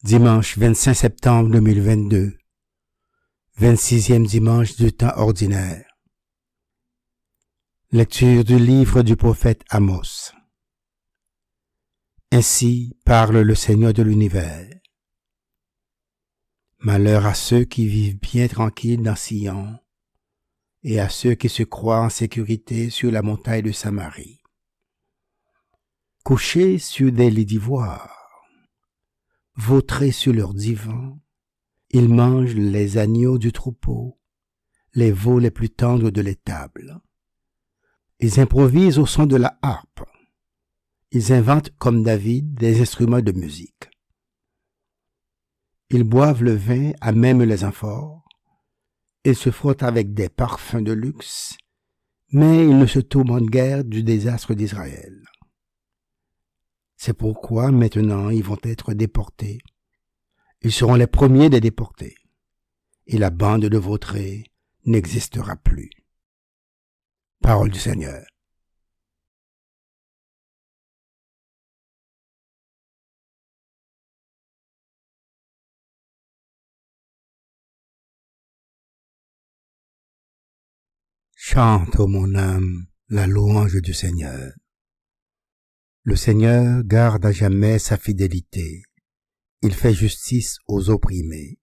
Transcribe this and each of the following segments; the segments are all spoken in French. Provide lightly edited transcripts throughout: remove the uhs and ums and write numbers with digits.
Dimanche 25 septembre 2022, 26e dimanche du temps ordinaire. Lecture du livre du prophète Amos. Ainsi parle le Seigneur de l'univers. Malheur à ceux qui vivent bien tranquilles dans Sion, et à ceux qui se croient en sécurité sur la montagne de Samarie. Couchés sur des lits d'ivoire, vautrés sur leurs divans, ils mangent les agneaux du troupeau, les veaux les plus tendres de l'étable. Ils improvisent au son de la harpe. Ils inventent comme David des instruments de musique. Ils boivent le vin à même les amphores. Ils se frottent avec des parfums de luxe, mais ils ne se tourmentent guère du désastre d'Israël. C'est pourquoi maintenant ils vont être déportés. Ils seront les premiers des déportés, et la bande de vautrés n'existera plus. Parole du Seigneur. Chante, ô mon âme, la louange du Seigneur. Le Seigneur garde à jamais sa fidélité. Il fait justice aux opprimés.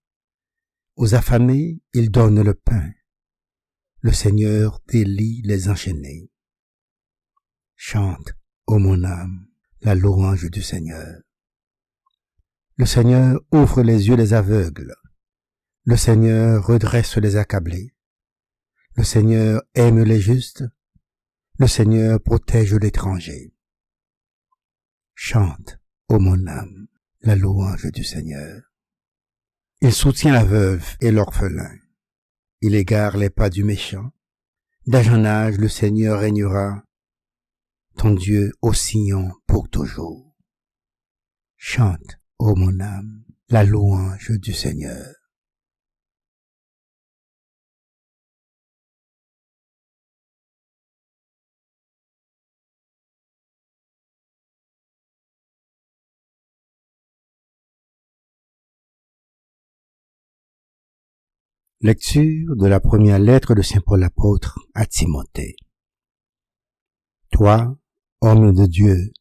Aux affamés, il donne le pain. Le Seigneur délie les enchaînés. Chante, ô mon âme, la louange du Seigneur. Le Seigneur ouvre les yeux des aveugles. Le Seigneur redresse les accablés. Le Seigneur aime les justes. Le Seigneur protège l'étranger. Chante, ô mon âme, la louange du Seigneur. Il soutient la veuve et l'orphelin. Il égare les pas du méchant. D'âge en âge, le Seigneur régnera, ton Dieu au Sion pour toujours. Chante, ô mon âme, la louange du Seigneur. Lecture de la première lettre de Saint Paul l'apôtre à Timothée. Toi, homme de Dieu,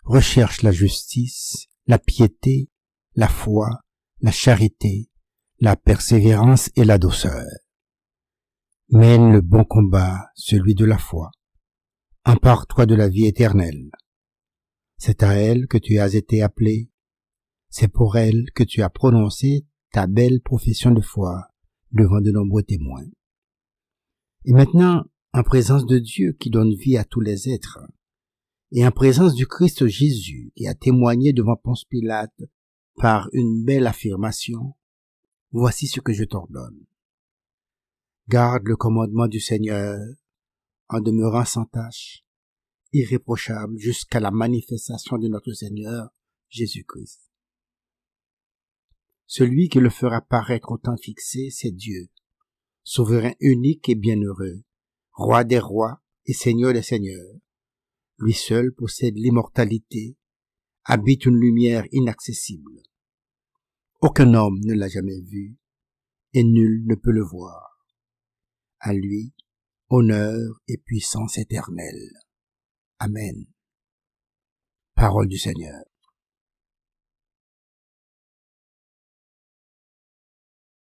recherche la justice, la piété, la foi, la charité, la persévérance et la douceur. Mène le bon combat, celui de la foi. Empare-toi de la vie éternelle. C'est à elle que tu as été appelé. C'est pour elle que tu as prononcé ta belle profession de foi devant de nombreux témoins. Et maintenant, en présence de Dieu qui donne vie à tous les êtres, et en présence du Christ Jésus qui a témoigné devant Ponce Pilate par une belle affirmation, voici ce que je t'ordonne. Garde le commandement du Seigneur en demeurant sans tache, irréprochable jusqu'à la manifestation de notre Seigneur Jésus-Christ. Celui qui le fera paraître au temps fixé, c'est Dieu, souverain unique et bienheureux, roi des rois et seigneur des seigneurs. Lui seul possède l'immortalité, habite une lumière inaccessible. Aucun homme ne l'a jamais vu, et nul ne peut le voir. À lui, honneur et puissance éternelle. Amen. Parole du Seigneur.